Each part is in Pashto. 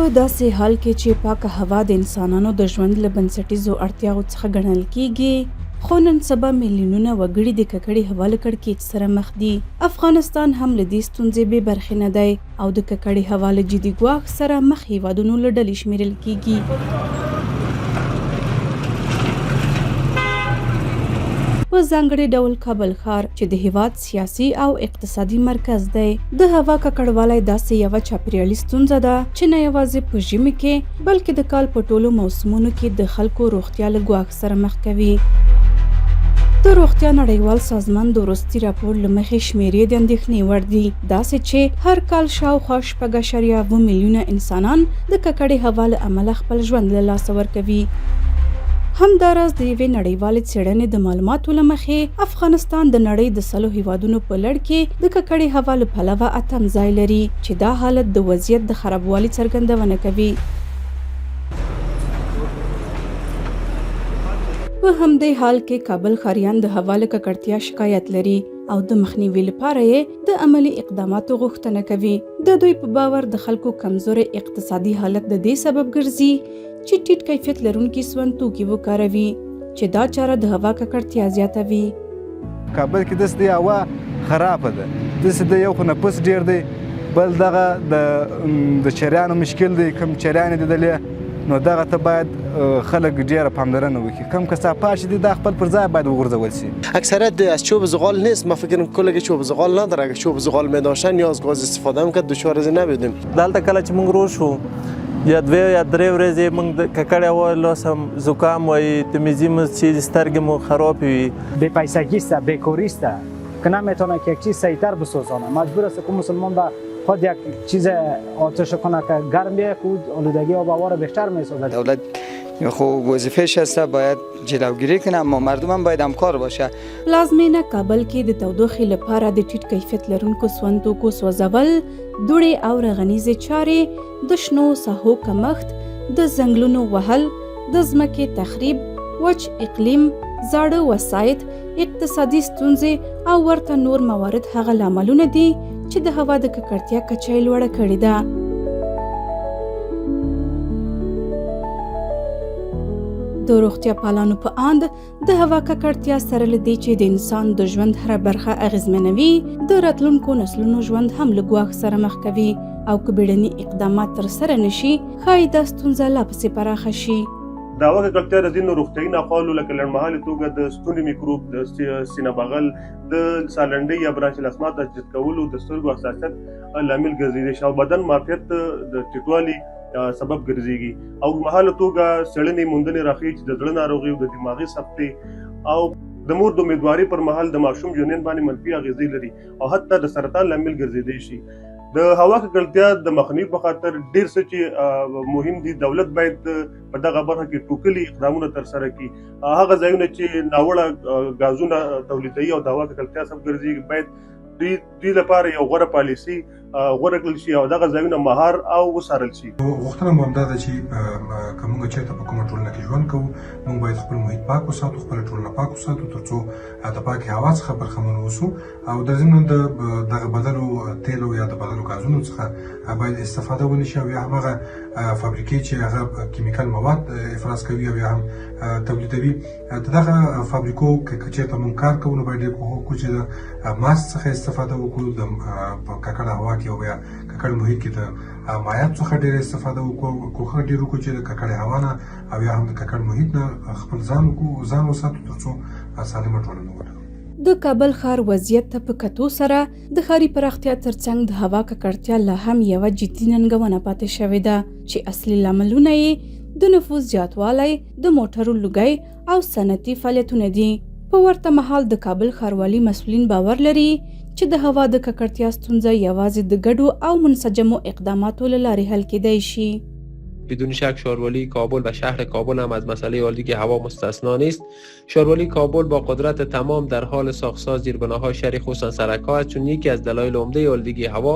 په داسې حال کې چې پاکه هوا د انسانانو د ژوند له بنسټیزو اړتیاوو څخه ګڼل کیږي، خو نن سبا میلیونونه وګړي د ککړې هوا له کړکېچ سره مخ دي. افغانستان هم له دې ستونزې بې برخې نه دی او د ککړې هوا له جدي ګواښ سره مخ هیوادونو له ډلې شمیرل کیږي. په ځانګړي ډول کابل ښار چې د هیواد سیاسي او اقتصادي مرکز دی، د هوا ککړوالی داسې یوه چاپیریالي ستونزه ده چې نه یوازې په ژمي کې بلکې د کال په ټولو موسمونو کې د خلکو روغتیا له ګواښ سره مخ کوي. د روغتیا نړیوال سازمان د وروستي راپور له مخې شمیرې د اندېښنې وړ دي، داسې چې هر کال شاوخوا 6.7 میلیونه انسانان د ککړې هوا له امله خپل ژوند له لاسه ورکوي. همداراز د یوې نړیوالې څېړنې د معلوماتو له مخې افغانستان د نړۍ د 100 هیوادونو په لړ کې د ککړې هوا له پلوه 8م ځای لري، چې دا حالت د وضعیت د خرابوالي څرګندونه کوي. په همدې حال کې کابل ښاریان د هوا له ککړتیا شکایت لري او د مخنیوي لپاره یې د عملي اقداماتو غوښتنه کوي. د دوی په باور د خلکو کمزوري اقتصادي حالت د دې سبب ګرځي چې ټیټ کیفیت لرونکي سون توکي وکاروي، چې دا چاره د هوا ککړتیا زیاتوي. کابل کې داسې دی هوا خرابه ده، داسې د یو خو نفس ډېر دی، بل دغه د چریانو مشکل دی، کوم چریان دي دلې نو دغه ته باید خلک ډیره پاملرنه وکړي. کم کثافات دي دا خپل پر ځای باید وغورځول شي. اکثریت از چوب زغال نیست. ما فکر می‌کنم کلی چوب زغال نداره. اگه چوب زغال می‌داشتن یا از گاز استفاده می‌کرد دچار از نبودیم. دلته کله چې موږ روشو یا 2 یا 3 ورځې موږ د ککړې هوا لاسم زکام وای تمیزی مو چیز سترګې مو خراب وي. بی پیسگی است، بیکاری است که نمیتونه که یک چیز سریعتر بسوزانه. مجبور است که مسلمان به خود یک چیز آتش کنه که گرم بیه که آلودگی آب و هوا را بیشتر میسازد. دولت خو وظیفه‌اش است باید جلوگیری کنه، اما مردم هم باید همکار باشه. پلازمینه کابل کې د تودوخې لپاره د ټیټ کیفیت لرونکو سون توکو سوځول، دوړې او رغنیزې چارې، د شنو ساحو کمښت، د ځنګلونو وهل، د ځمکې تخریب، وچ اقلیم، زاړه وسایط، اقتصادي ستونزې او ورته نور موارد هغه لاملونه دي چې د هوا د ککړتیا کچه یې لوړه کړې ده. د روغتیا پالانو په اند د هوا ککړتیا سره له دې چې د انسان د ژوند هره برخه اغیزمنوي، د راتلونکو نسلونو ژوند هم له ګواښ سره مخ کوي او که بیړني اقدامات ترسره نشي ښایي دا ستونزه لا پسې پراخه شي. د هوا ککړتیا د ځینو روغتیایي ناخوالو لکه لنډمهالې توګه د ستوني میکروب، د سینه بغل، د سالنډۍ یا برانچیل اسما تجدید کولو، د سترګو حساسیت لامل ګرځېدی شي او بدن معافیت د ټیټوالي سبب ګرځېږي. او مهاله توګه څېړنې موندنې راښيي چې د زړه ناروغي او د دماغي سکتې او د مور د امیدوارۍ پر مهال د ماشوم جنین باندې منفي اغېزې لري او حتی د سرطان لامل ګرځېدی شي. د هوا ککړتیا د مخنیوي په خاطر ډېر څه چې مهم دي، دولت باید په دغه برخه کې ټوکلي اقدامونه ترسره کړي. هغه ځایونه چې ناوړه غازونه تولیدوي او د هوا ککړتیا سبب ګرځي باید دوی لپاره یو غوره پالیسي غوره کړل شي او دغه ځایونه مهار او وڅارل شي. غوښتنه مو همدا ده چې که موږ چېرته په کومه ټولنه کې ژوند کوو، موږ باید خپل محیط پاک وساتو، خپله ټولنه پاک وساتو تر څو د پاکې هوا څخه برخمن اوسو او د ضمن د دغه بدلو تیلو یا د بدلو غازونو څخه باید استفاده ونشي او یا هماغه فابریکې چې هغه کیمیکل مواد افراز کوي او یا هم تولیدوي د دغه فابریکو که چېرته موږ کار کوو نو باید ډېر کوښښ وکړو چې د ماسک څخه استفاده وکړو، د ککړه هوا کې او یا ککړ محیط کې د مایعاتو څخه ډېره استفاده وکړو، کوښښ ډېر وکړو چې د ککړې هوا نه او یا هم د ککړ محیط نه خپل ځان وساتو تر څو سالمه ټولنه ولرو. د کابل ښار وضعیت ته په کتو سره د ښاري پراختیا ترڅنګ د هوا ککړتیا لا هم یوه جدي ننګونه پاتې شوې ده چې اصلي لاملونه یې د نفوس زیاتوالی، د موټرو لوګی او صنعتي فعالیتونه دي. په ورته مهال د کابل ښاروالي مسؤلین باور لري چې د هوا د ککړتیا ستونزه یوازې د ګډو او منسجمو اقداماتو له لارې حل کیدی شي. بدون شک شهروالی کابل و شهر کابل هم از مسئله آلودگی هوا مستثنا نیست. شهروالی کابل با قدرت تمام در حال ساختساز زیربناهای شهری خصوصا سرک‌ها است، چون یکی از دلایل عمده آلودگی هوا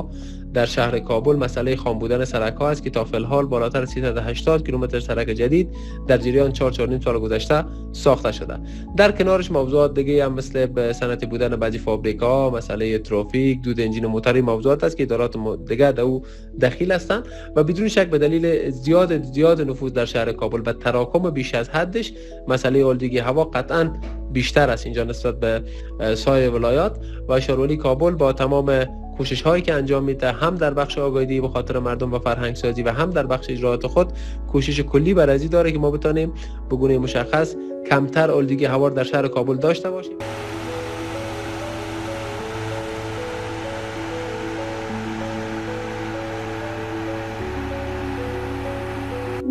در شهر کابل مسئله خام بودن سرک‌ها است که تا فی الحال بالاتر از 380 کیلومتر سرک جدید در جریان 4.5 سال گذشته ساخته شده. در کنارش موضوعات دیگه هم مثل به صنعتی بودن بعضی فابریکاها، مسئله ترافیک، دود انجین موتوری موضوعات است که ادارات دیگه در او دخیل هستند و بدون شک به دلیل زیاد نفوذ در شهر کابل و تراکم بیش از حدش مسئله آلودگی هوا قطعاً بیشتر است اینجا نسبت به سایر ولایات و شهروالی کابل با تمام کوشش هایی که انجام میده هم در بخش آگاهی به خاطر مردم و فرهنگ سازی و هم در بخش اجراات خود کوشش کلی بر ازی داره که ما بتانیم به گونه مشخص کمتر آلودگی هوا در شهر کابل داشته باشیم.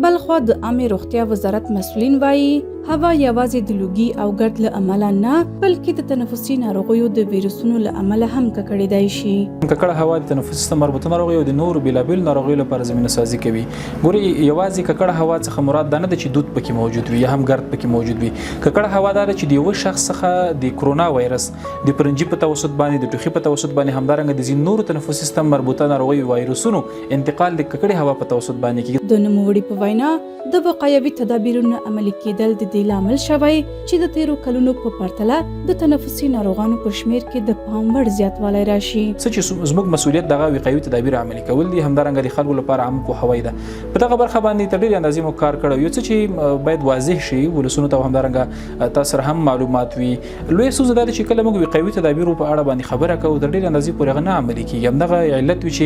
بلخوا د عامه روغتیا وزارت مسؤلین وایي هوا یوازې د لوګي او ګرد له امله نه بلکې د تنفسي ناروغیو د ویروسونو له امله هم ککړېدای شي. ککړه هوا د تنفسي سیستم مربوطه ناروغیو د نورو بیلابیل ناروغیو لپاره زمینه سازي کوي. ګوري یوازې ککړه هوا څخه مراد دا نه ده چې دود پکې موجود وي یا هم ګرد پکې موجود وي. ککړه هوا دا ده چې د یو شخص څخه د کرونا وایرس د پرنجي په توسط باندې د ټوخي په توسط باندې همدارنګه د ځینو نورو تنفسي سیستم مربوطه ناروغیو وایرسونو انتقال د ککړې هوا په توسط باندې کیږي. د نوموړي په وینا د وقایوي تدابیرونو عملي کېدل د دې لامل شوی چې د تیرو کلونو په پرتله د تنفسي ناروغانو په شمیر کې د پام وړ زیاتوالی راشي. څه چې زموږ مسؤلیت دغه وقایوي تدابیر عملي کول دي همدارنګه د خلکو لپاره عام پوهاوی ده. په دغه برخه باندې تر ډېرې اندازې مو کار کړی یو څه چې باید واضح شي ولسونو ته همدارنګه تاسو سره هم معلومات وي. لوی ستونزه دا ده چې کله موږ وقایوي تدابیرو په اړه باندې خبره کوو تر ډېرې اندازې پورې هغه نه عملي کېږي. همدغه علت وي چې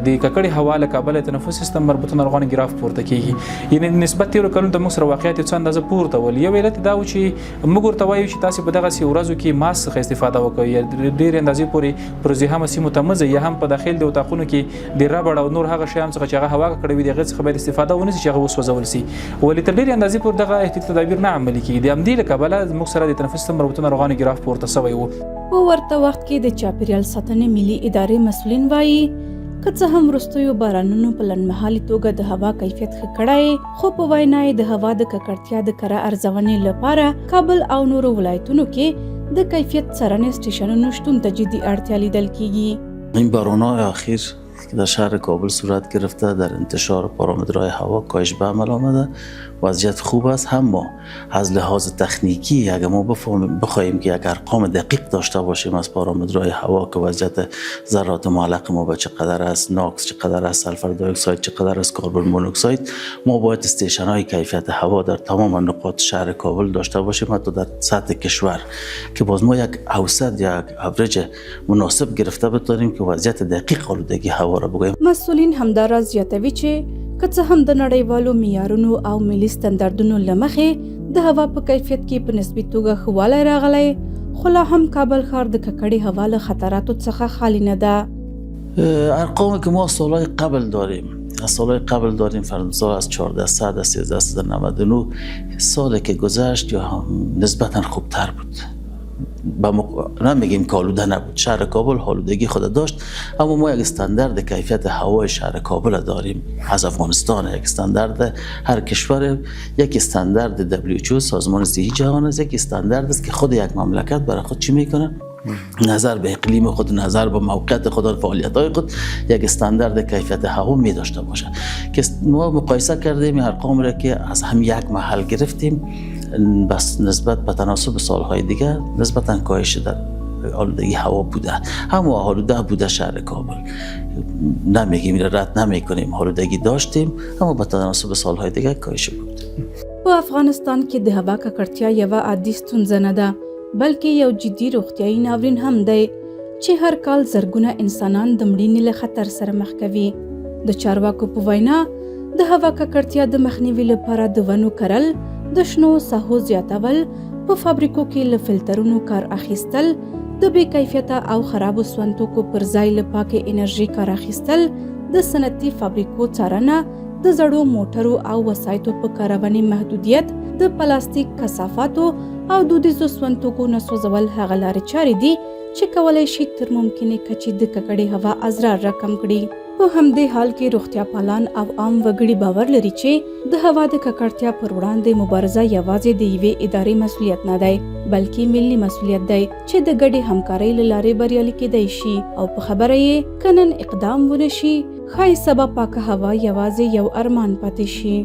د ککړې هوا له کبله تنفسي سیستم مربوطه ناروغانو ګراف پورته کېږي. یعنې نسبت تیرو کلونو ته موږ سره واقعیت یو څه اندازه پورته ول. یو علت دا و چې موږ ورته وایو چې تاسو په دغه ورځو کې ماسک څخه استفاده وکړئ یا ډېرې اندازې پورې پر زیحمه سیمو ته مه ځئ یا هم په داخل د اتاقونو کې د ربړ او نور هغه شیان څخه چې هغه هوا ککړوي د هغې څخه باید استفاده ونه شي چې هغه وسوځول سي. ولې تر ډېرې اندازې پورې دغه احتیاطي تدابیر نه عملي کېږي. د همدې له کبله موږ سره د تنفسي سیستم مربوطه ناروغانو ګراف پورته سوی و. په ورته وخت کې د چاپیریال ساتنې ملي ادارې مسؤلین وایي که څه هم وروستیو بارانونو په لنډمهالي توګه د هوا کیفیت ښه کړی خو په وینا یې د هوا د ککړتیا د کره ارزونې لپاره کابل او نورو ولایتونو کې د کیفیت څارنې سټیشنونو شتون ته جدي اړتیا لیدل کیږي. این باران‌های اخیر که در شهر کابل صورت گرفته در انتشار پارامترهای هوا کاهش به عمل آمده وضعیت خوب است. هم ما از لحاظ تکنیکی اگر ما بخواهیم که یک ارقام دقیق داشته باشیم از پارامترهای هوا که وضعیت ذرات معلق ما به چقدر است، ناکس چقدر است، سلفر دی اکساید چقدر است، کربن مونوکساید، ما باید استیشن های کیفیت هوا در تمام نقاط شهر کابل داشته باشیم حتی در سطح کشور که باز ما یک اوسط یک اوریج مناسب گرفته بتونیم که وضعیت دقیق آلودگی هوا را بگوییم. مسئولین همدارا زیاتوي چې که څه هم د نړیوالو معیارونو او ملي ستندردونو له مخې د هوا په کیفیت کې په نسبي توګه ښه والی راغلی خو لا هم کابل ښار د ککړې هوا له خطراتو څخه خالی نه ده. ارقامی که ما سالهای قبل داریم فرضاً از 1400 از 1399 سالی که گذشت یا نسبتاً خوبتر بود. نمیگیم که آلوده نبود. شهر کابل آلودگی خود داشت اما ما یک استاندارد کیفیت هوای شهر کابل داریم از افغانستان. یک استاندارد هر کشور یک استاندارد WHO سازمان صحی جهان است. یک استاندارد است که خود یک مملکت برای خود چی میکنه نظر به اقلیم خود، نظر به موقعیت خود، فعالیت‌های خود یک استاندارد کیفیت هوا می داشته باشه که ما مقایسه کردیم ارقام را که از هم یک محل گرفتیم بس نسبت به تناسب سالهای دیگه نسبتاً کاهش در آلودگی هوا بوده. هم آلوده بوده شهر کابل نمیگیم رد نمیکنیم آلودگی داشتیم اما به تناسب سالهای دیگه کاهش بود. په افغانستان کې د هوا ککړتیا یوه عادي ستونزه نه ده بلکې یو جدي روغتیایي ناورین هم دی چې هر کال زرګونه انسانان د مړینې له خطر سره مخ کوي. د چارواکو په وینا د هوا ککړتیا د مخنیوي لپاره د ونو کرل، د شنو ساحو زیاتول، په فابریکو کې له فلټرونو کار اخیستل، د بې کیفیته او خرابو سون توکو پر ځای له پاکې انرژي کار اخیستل، د صنعتي فابریکو څارنه، د زړو موټرو او وسایطو په کارونې محدودیت، د پلاستیک کثافاتو او دودیزو سون توکو نه سوځول هغه لارې چارې دي چې کولای شي تر ممکنې کچې د ککړې هوا اضرار راکم کړي. په همدې حال کې روغتیا پالان او عام وګړي باور لري چې د هوا د ککړتیا پر وړاندې مبارزه یوازې د یوې ادارې مسؤلیت نه دی بلکې ملي مسؤلیت دی چې د ګډې همکارۍ له لارې بریالي کېدای شي او په خبره یې که نن اقدام ونه شي ښایي سبا پاکه هوا یوازې یو ارمان پاتې شي.